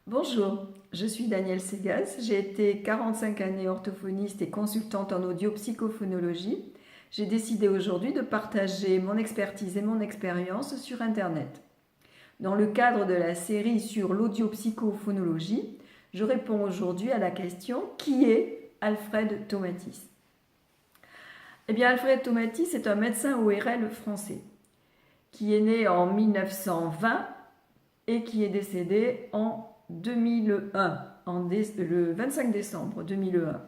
Bonjour, je suis Danielle Segas, j'ai été 45 années orthophoniste et consultante en audio-psychophonologie. J'ai décidé aujourd'hui de partager mon expertise et mon expérience sur Internet. Dans le cadre de la série sur l'audio-psychophonologie, je réponds aujourd'hui à la question « Qui est Alfred Tomatis ?» Eh bien, Alfred Tomatis est un médecin ORL français qui est né en 1920 et qui est décédé en 2001, le 25 décembre 2001.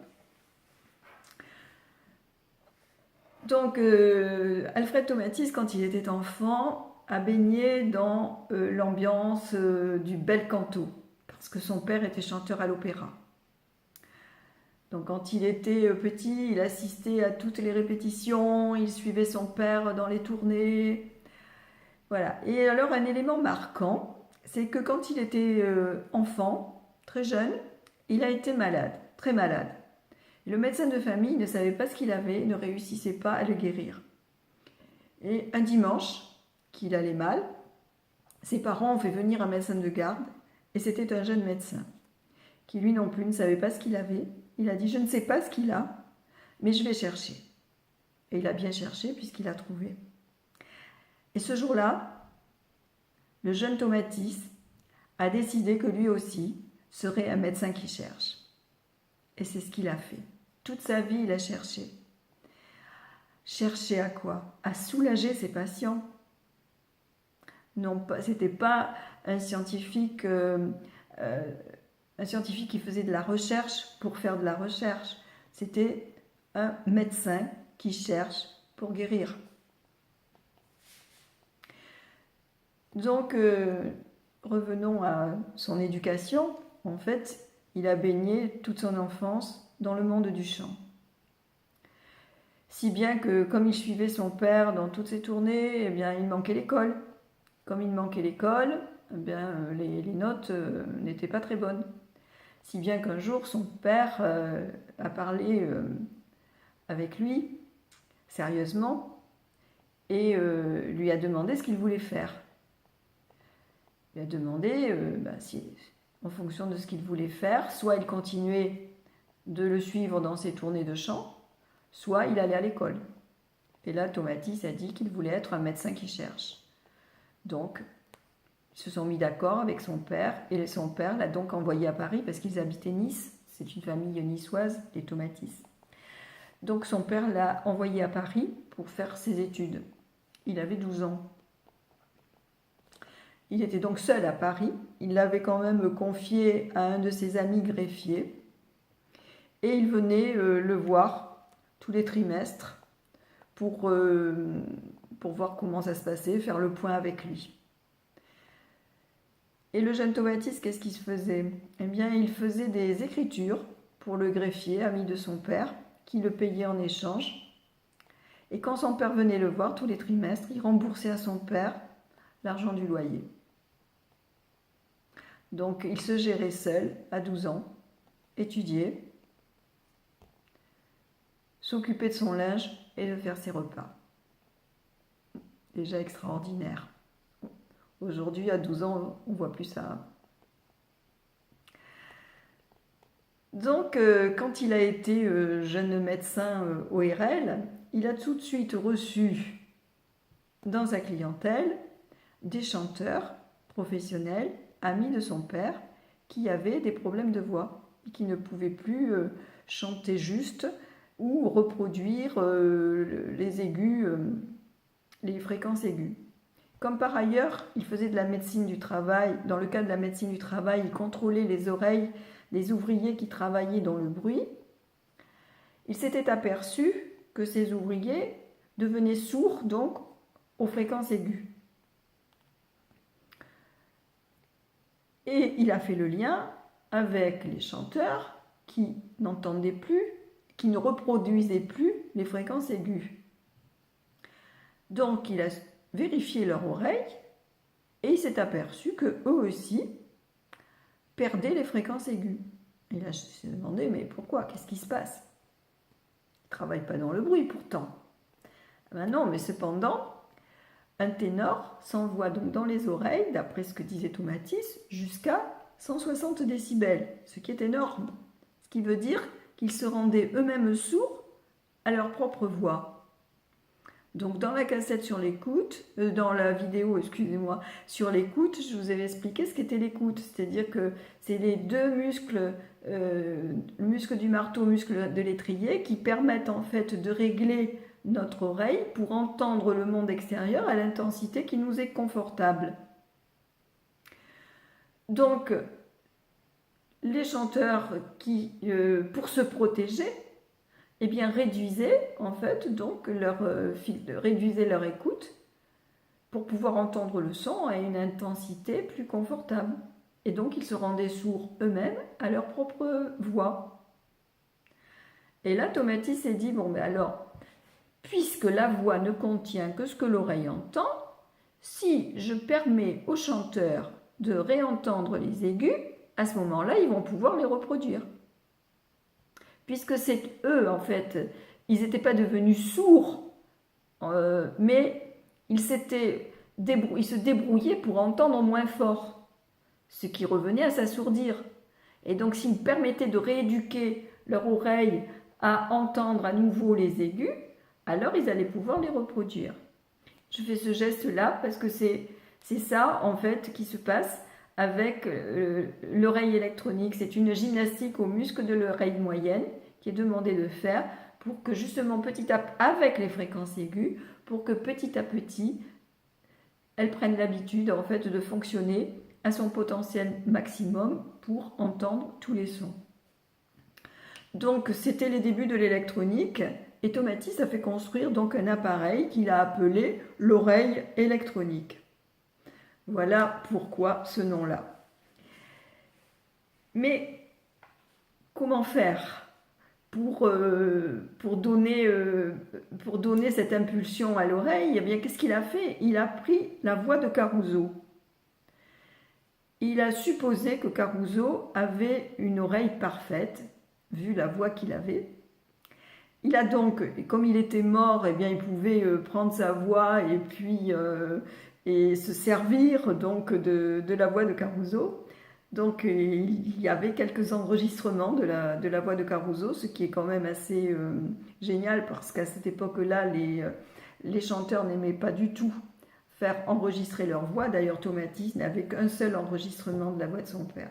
Donc, Alfred Tomatis, quand il était enfant, a baigné dans l'ambiance du bel canto, parce que son père était chanteur à l'opéra. Donc, quand il était petit, il assistait à toutes les répétitions, il suivait son père dans les tournées. Voilà. Et alors, un élément marquant, c'est que quand il était enfant, très jeune, il a été malade, très malade. Le médecin de famille ne savait pas ce qu'il avait, ne réussissait pas à le guérir. Et un dimanche, qu'il allait mal, ses parents ont fait venir un médecin de garde, et c'était un jeune médecin, qui lui non plus ne savait pas ce qu'il avait. Il a dit « Je ne sais pas ce qu'il a, mais je vais chercher ». Et il a bien cherché puisqu'il a trouvé. Et ce jour-là, le jeune Tomatis a décidé que lui aussi serait un médecin qui cherche. Et c'est ce qu'il a fait. Toute sa vie, il a cherché. Chercher à quoi? À soulager ses patients. Non, c'était pas un scientifique qui faisait de la recherche pour faire de la recherche. C'était un médecin qui cherche pour guérir. Donc, revenons à son éducation. En fait, il a baigné toute son enfance dans le monde du chant. Si bien que, comme il suivait son père dans toutes ses tournées, eh bien, il manquait l'école. Comme il manquait l'école, eh bien, les notes n'étaient pas très bonnes. Si bien qu'un jour, son père a parlé avec lui, sérieusement, et lui a demandé ce qu'il voulait faire. Il a demandé si, en fonction de ce qu'il voulait faire, soit il continuait de le suivre dans ses tournées de chant, soit il allait à l'école. Et là, Tomatis a dit qu'il voulait être un médecin qui cherche. Donc, ils se sont mis d'accord avec son père, et son père l'a donc envoyé à Paris parce qu'ils habitaient Nice. C'est une famille niçoise, les Tomatis. Donc son père l'a envoyé à Paris pour faire ses études. Il avait 12 ans. Il était donc seul à Paris. Il l'avait quand même confié à un de ses amis greffiers. Et il venait le voir tous les trimestres pour voir comment ça se passait, faire le point avec lui. Et le jeune Tomatis, qu'est-ce qu'il se faisait? Eh bien, il faisait des écritures pour le greffier, ami de son père, qui le payait en échange. Et quand son père venait le voir tous les trimestres, il remboursait à son père l'argent du loyer. Donc, il se gérait seul, à 12 ans, étudiait, s'occuper de son linge et de faire ses repas. Déjà extraordinaire. Aujourd'hui, à 12 ans, on ne voit plus ça. Donc, quand il a été jeune médecin ORL, il a tout de suite reçu dans sa clientèle des chanteurs professionnels, amis de son père, qui avaient des problèmes de voix et qui ne pouvaient plus chanter juste ou reproduire les aigus, les fréquences aiguës. Comme par ailleurs, il faisait de la médecine du travail, dans le cadre de la médecine du travail, il contrôlait les oreilles des ouvriers qui travaillaient dans le bruit, il s'était aperçu que ces ouvriers devenaient sourds donc aux fréquences aiguës. Et il a fait le lien avec les chanteurs qui n'entendaient plus, qui ne reproduisaient plus les fréquences aiguës. Donc il a vérifié leur oreille et il s'est aperçu qu'eux aussi perdaient les fréquences aiguës. Et là, je me suis demandé, mais pourquoi? Qu'est-ce qui se passe? Ils ne travaillent pas dans le bruit pourtant. Ben non, mais cependant, un ténor s'envoie donc dans les oreilles, d'après ce que disait Tomatis, jusqu'à 160 décibels, ce qui est énorme. Ce qui veut dire qu'ils se rendaient eux-mêmes sourds à leur propre voix. Donc dans la cassette sur l'écoute, dans la vidéo, excusez-moi, sur l'écoute, je vous avais expliqué ce qu'était l'écoute. C'est-à-dire que c'est les deux muscles, le muscle du marteau, le muscle de l'étrier, qui permettent en fait de régler notre oreille pour entendre le monde extérieur à l'intensité qui nous est confortable. Donc, les chanteurs qui, pour se protéger, eh bien, réduisaient en fait donc réduisaient leur écoute pour pouvoir entendre le son à une intensité plus confortable. Et donc, ils se rendaient sourds eux-mêmes à leur propre voix. Et là, Tomatis s'est dit, bon, ben alors, puisque la voix ne contient que ce que l'oreille entend, si je permets aux chanteurs de réentendre les aigus, à ce moment-là, ils vont pouvoir les reproduire. Puisque c'est eux, en fait, ils n'étaient pas devenus sourds, mais ils se débrouillaient pour entendre moins fort, ce qui revenait à s'assourdir. Et donc, s'ils permettaient de rééduquer leur oreille à entendre à nouveau les aigus, alors ils allaient pouvoir les reproduire. Je fais ce geste-là parce que c'est ça, en fait, qui se passe avec l'oreille électronique. C'est une gymnastique aux muscles de l'oreille moyenne qui est demandée de faire pour que justement avec les fréquences aiguës, pour que petit à petit, elle prenne l'habitude en fait de fonctionner à son potentiel maximum pour entendre tous les sons. Donc c'était les débuts de l'électronique et Tomatis a fait construire donc un appareil qu'il a appelé l'oreille électronique. Voilà pourquoi ce nom-là. Mais comment faire pour donner cette impulsion à l'oreille? Eh bien, qu'est-ce qu'il a fait? Il a pris la voix de Caruso. Il a supposé que Caruso avait une oreille parfaite, vu la voix qu'il avait. Il a donc, comme il était mort, eh bien, il pouvait prendre sa voix et puis et se servir donc de la voix de Caruso. Donc il y avait quelques enregistrements de la voix de Caruso, ce qui est quand même assez génial parce qu'à cette époque-là, les chanteurs n'aimaient pas du tout faire enregistrer leur voix. D'ailleurs, Tomatis n'avait qu'un seul enregistrement de la voix de son père.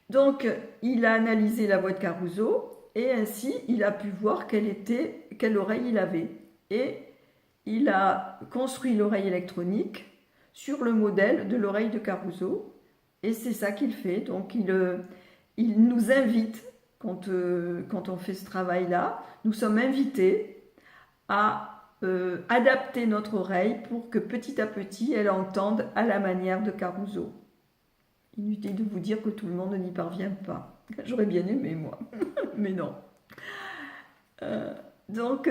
Donc il a analysé la voix de Caruso et ainsi il a pu voir quelle oreille il avait. Et il a construit l'oreille électronique sur le modèle de l'oreille de Caruso, et c'est ça qu'il fait. Donc il nous invite, quand on fait ce travail-là, nous sommes invités à adapter notre oreille pour que petit à petit elle entende à la manière de Caruso. Inutile de vous dire que tout le monde n'y parvient pas. J'aurais bien aimé moi, mais non. Donc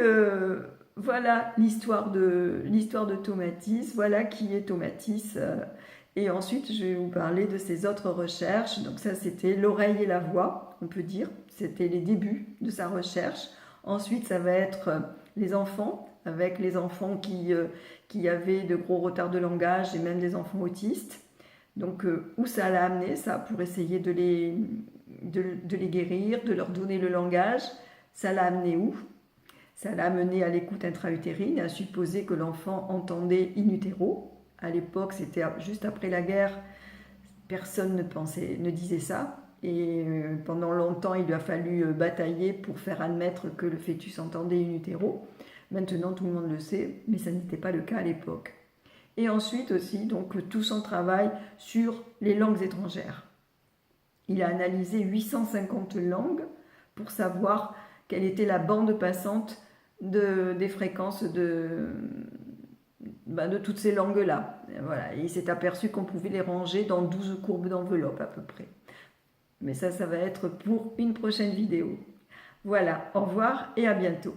voilà l'histoire de Tomatis, voilà qui est Tomatis. Et ensuite, je vais vous parler de ses autres recherches. Donc ça, c'était l'oreille et la voix, on peut dire. C'était les débuts de sa recherche. Ensuite, ça va être les enfants, avec les enfants qui avaient de gros retards de langage et même des enfants autistes. Donc où ça l'a amené, ça, pour essayer de les guérir, de leur donner le langage. Ça l'a amené où? Ça l'a amené à l'écoute intra-utérine, à supposer que l'enfant entendait in utero. À l'époque, c'était juste après la guerre, personne ne disait ça. Et pendant longtemps, il lui a fallu batailler pour faire admettre que le fœtus entendait in utero. Maintenant, tout le monde le sait, mais ça n'était pas le cas à l'époque. Et ensuite aussi, donc, tout son travail sur les langues étrangères. Il a analysé 850 langues pour savoir quelle était la bande passante des fréquences de toutes ces langues-là. Voilà. Et il s'est aperçu qu'on pouvait les ranger dans 12 courbes d'enveloppe à peu près. Mais ça va être pour une prochaine vidéo. Voilà, au revoir et à bientôt.